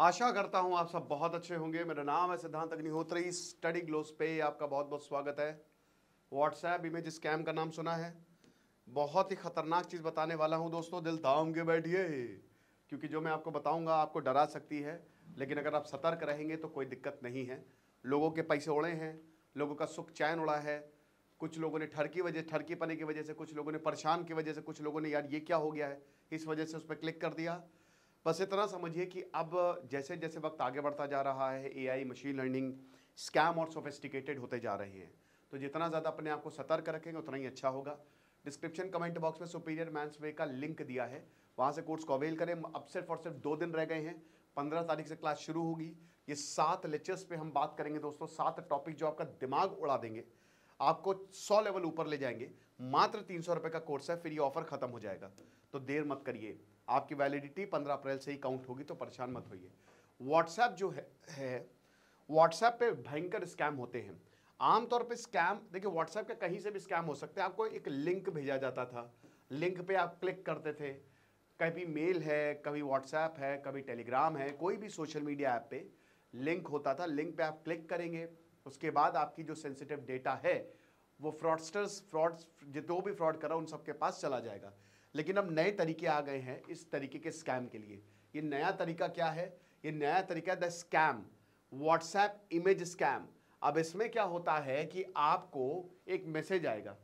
आशा करता हूं आप सब बहुत अच्छे होंगे। मेरा नाम है सिद्धांत अग्निहोत्री। स्टडी ग्लोस पे आपका बहुत बहुत स्वागत है। व्हाट्सएप इमेज स्कैम का नाम सुना है? बहुत ही खतरनाक चीज़ बताने वाला हूं दोस्तों, दिल थाम के बैठिए, क्योंकि जो मैं आपको बताऊंगा आपको डरा सकती है, लेकिन अगर आप सतर्क रहेंगे तो कोई दिक्कत नहीं है। लोगों के पैसे उड़े हैं, लोगों का सुख चैन उड़ा है, कुछ लोगों ने ठरकी पने की वजह से, कुछ लोगों ने परेशान की वजह से, कुछ लोगों ने यार ये क्या हो गया है इस वजह से उस पर क्लिक कर दिया। बस इतना समझिए कि अब जैसे जैसे वक्त आगे बढ़ता जा रहा है, एआई, मशीन लर्निंग, स्कैम और सोफिस्टिकेटेड होते जा रहे हैं। तो जितना ज़्यादा अपने आप को सतर्क रखेंगे उतना ही अच्छा होगा। डिस्क्रिप्शन कमेंट बॉक्स में सुपीरियर मैंस वे का लिंक दिया है, वहाँ से कोर्स को अवेल करें। अब सिर्फ और सिर्फ 2 दिन रह गए हैं, 15 तारीख से क्लास शुरू होगी। ये 7 लेक्चर्स पे हम बात करेंगे दोस्तों, 7 टॉपिक जो आपका दिमाग उड़ा देंगे, आपको 100 लेवल ऊपर ले जाएंगे। मात्र 300 रुपये का कोर्स है, फिर ये ऑफर खत्म हो जाएगा। तो देर मत करिए, आपकी वैलिडिटी 15 अप्रैल से ही काउंट होगी, तो परेशान मत होइए। व्हाट्सएप जो है व्हाट्सएप पे भयंकर स्कैम होते हैं। आमतौर पे स्कैम देखिए, व्हाट्सएप का कहीं से भी स्कैम हो सकता है। आपको एक लिंक भेजा जाता था, लिंक पे आप क्लिक करते थे। कभी मेल है, कभी व्हाट्सएप है, कभी टेलीग्राम है, कोई भी सोशल मीडिया ऐप पे लिंक होता था। लिंक पे आप क्लिक करेंगे, उसके बाद आपकी जो सेंसिटिव डेटा है वो फ्रॉड्स जो भी फ्रॉड करा उन सबके पास चला जाएगा। लेकिन अब नए तरीके आ गए हैं इस तरीके के स्कैम के लिए। ये नया तरीका क्या है? ये नया तरीका the scam, WhatsApp image scam. अब इसमें क्या होता है कि आपको एक मैसेज आएगा,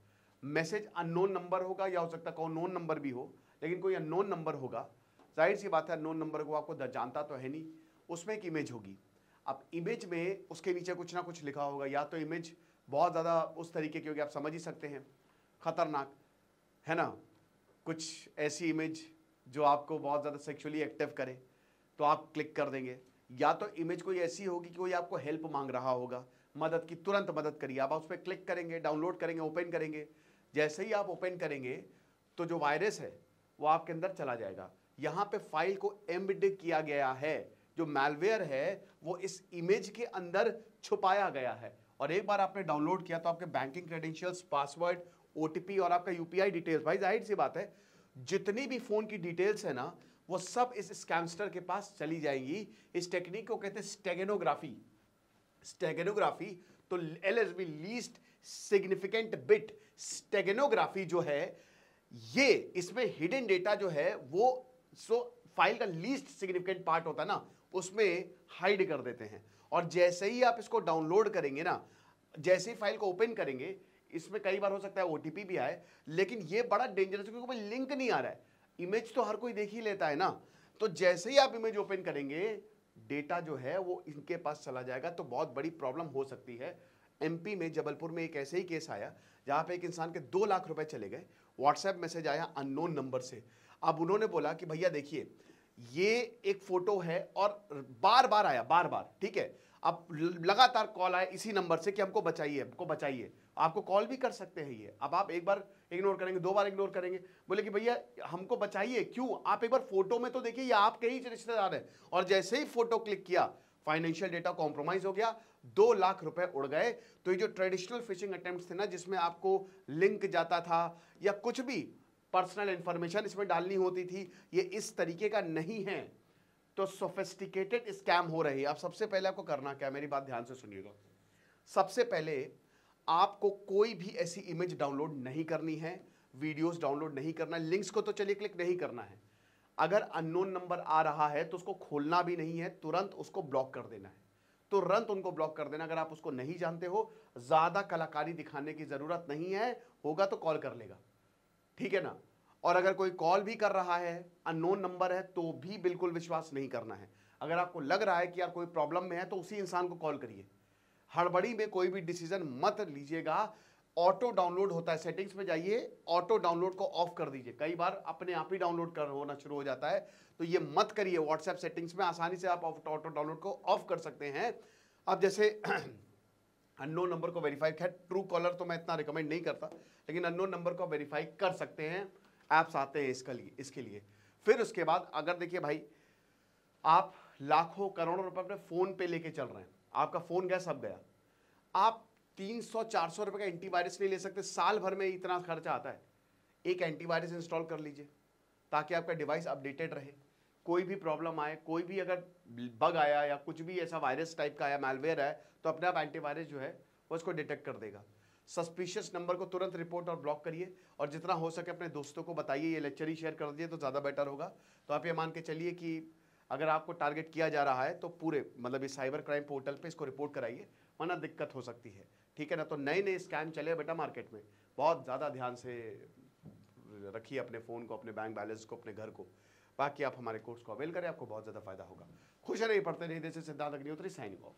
मैसेज अननोन नंबर होगा, या हो सकता है कोई नोन नंबर भी हो, लेकिन कोई अननोन नंबर होगा। जाहिर सी बात है, अननोन नंबर को आपको जानता तो है नहीं। उसमें एक इमेज होगी। अब इमेज में उसके नीचे कुछ ना कुछ लिखा होगा, या तो इमेज बहुत ज़्यादा उस तरीके की होगी, आप समझ ही सकते हैं, खतरनाक है ना। कुछ ऐसी इमेज जो आपको बहुत ज़्यादा सेक्सुअली एक्टिव करे तो आप क्लिक कर देंगे। या तो इमेज कोई ऐसी होगी कि कोई आपको हेल्प मांग रहा होगा, मदद की, तुरंत मदद करिए। आप उस पर क्लिक करेंगे, डाउनलोड करेंगे, ओपन करेंगे। जैसे ही आप ओपन करेंगे तो जो वायरस है वो आपके अंदर चला जाएगा। यहाँ पे फाइल को एम्बेड किया गया है, जो मैलवेयर है वो इस इमेज के अंदर छुपाया गया है। और एक बार आपने डाउनलोड किया तो आपके बैंकिंग क्रेडेंशियल्स, पासवर्ड, ओटीपी और आपका यूपीआई डिटेल्स, भाई जाहिर सी बात है जितनी भी फोन की डिटेल्स है ना, वो सब इस स्कैमस्टर के पास चली जाएंगी। इस टेक्निक को कहते हैं स्टेगनोग्राफी। स्टेगनोग्राफी तो LSB, least significant bit. Steganography जो है ये, इसमें हिडन डेटा जो है वो फाइल का लीस्ट सिग्निफिकेंट पार्ट होता है ना, उसमें हाइड कर देते हैं। और जैसे ही आप इसको डाउनलोड करेंगे ना, जैसे ही फाइल को ओपन करेंगे, इसमें कई बार हो सकता है ओटीपी भी आए, लेकिन ये बड़ा डेंजरस है क्योंकि कोई लिंक नहीं आ रहा है। इमेज तो हर कोई देख ही लेता है ना। तो जैसे ही आप इमेज ओपन करेंगे, डेटा जो है वो इनके पास चला जाएगा, तो बहुत बड़ी प्रॉब्लम हो सकती है। एमपी में, जबलपुर में एक ऐसे ही केस आया जहां पे एक इंसान के 2 लाख रुपए चले गए। व्हाट्सएप मैसेज आया अननोन नंबर से। अब उन्होंने बोला कि भैया देखिए, ये एक फोटो है, और बार बार आया, बार बार, ठीक है। अब लगातार कॉल आए इसी नंबर से कि हमको बचाइए, हमको बचाइए। आपको कॉल भी कर सकते हैं ये। अब आप एक बार इग्नोर करेंगे, 2 बार इग्नोर करेंगे, बोले कि भैया हमको बचाइए। क्यों? आप एक बार फोटो में तो देखिए, ये आपके ही रिश्तेदार है। और जैसे ही फोटो क्लिक किया, फाइनेंशियल डेटा कॉम्प्रोमाइज हो गया, 2 लाख रुपए उड़ गए। तो ये जो ट्रेडिशनल फिशिंग अटेम्प्ट्स थे ना, जिसमें आपको लिंक जाता था या कुछ भी पर्सनल इंफॉर्मेशन इसमें डालनी होती थी, ये इस तरीके का नहीं है। तो सोफिस्टिकेटेड स्कैम हो रही है। अब सबसे पहले आपको करना क्या, मेरी बात ध्यान से सुनिएगा। सबसे पहले आपको कोई भी ऐसी इमेज डाउनलोड नहीं करनी है, वीडियोस डाउनलोड नहीं करना है, लिंक्स को तो चलिए क्लिक नहीं करना है। अगर अननोन नंबर आ रहा है तो उसको खोलना भी नहीं है, तुरंत उसको ब्लॉक कर देना है, तुरंत उनको ब्लॉक कर देना। अगर आप उसको नहीं जानते हो, ज्यादा कलाकारी दिखाने की जरूरत नहीं है, होगा तो कॉल कर लेगा, ठीक है ना। और अगर कोई कॉल भी कर रहा है, अननोन नंबर है, तो भी बिल्कुल विश्वास नहीं करना है। अगर आपको लग रहा है कि यार कोई प्रॉब्लम में है, तो उसी इंसान को कॉल करिए। हड़बड़ी में कोई भी डिसीजन मत लीजिएगा। ऑटो डाउनलोड होता है, सेटिंग्स में जाइए, ऑटो डाउनलोड को ऑफ कर दीजिए। कई बार अपने आप ही डाउनलोड कर होना शुरू हो जाता है, तो ये मत करिए। व्हाट्सएप सेटिंग्स में आसानी से आप ऑटो डाउनलोड को ऑफ कर सकते हैं। अब जैसे अननोन नंबर को वेरीफाई, खैर ट्रू कॉलर तो मैं इतना रिकमेंड नहीं करता, लेकिन अननोन नंबर को वेरीफाई कर सकते हैं, ऐप्स आते हैं इसके लिए। फिर उसके बाद अगर देखिए भाई, आप लाखों करोड़ों रुपए अपने फोन पे लेके चल रहे हैं, आपका फोन गया, सब गया, आप 300-400 रुपए का एंटीवायरस नहीं ले सकते, साल भर में इतना खर्चा आता है। एक एंटीवायरस इंस्टॉल कर लीजिए ताकि आपका डिवाइस अपडेटेड रहे। कोई भी प्रॉब्लम आए, कोई भी अगर बग आया या कुछ भी ऐसा वायरस टाइप का आया, मैलवेयर है, तो अपने आप एंटीवायरस जो है वो उसको डिटेक्ट कर देगा। सस्पिशियस नंबर को तुरंत रिपोर्ट और ब्लॉक करिए, और जितना हो सके अपने दोस्तों को बताइए, ये लेक्चर ही शेयर कर दिए तो ज़्यादा बेटर होगा। तो आप ये मान के चलिए कि अगर आपको टारगेट किया जा रहा है तो पूरे मतलब इस साइबर क्राइम पोर्टल पे इसको रिपोर्ट कराइए, वरना दिक्कत हो सकती है, ठीक है ना। तो नए नए स्कैम चले बेटा मार्केट में, बहुत ज़्यादा ध्यान से रखिए अपने फ़ोन को, अपने बैंक बैलेंस को, अपने घर को। बाकी आप हमारे कोर्स को अवेल करें, आपको बहुत ज़्यादा फायदा होगा। खुश रहिए, पढ़ते रहिए। This is Siddharth Agnihotri signing off.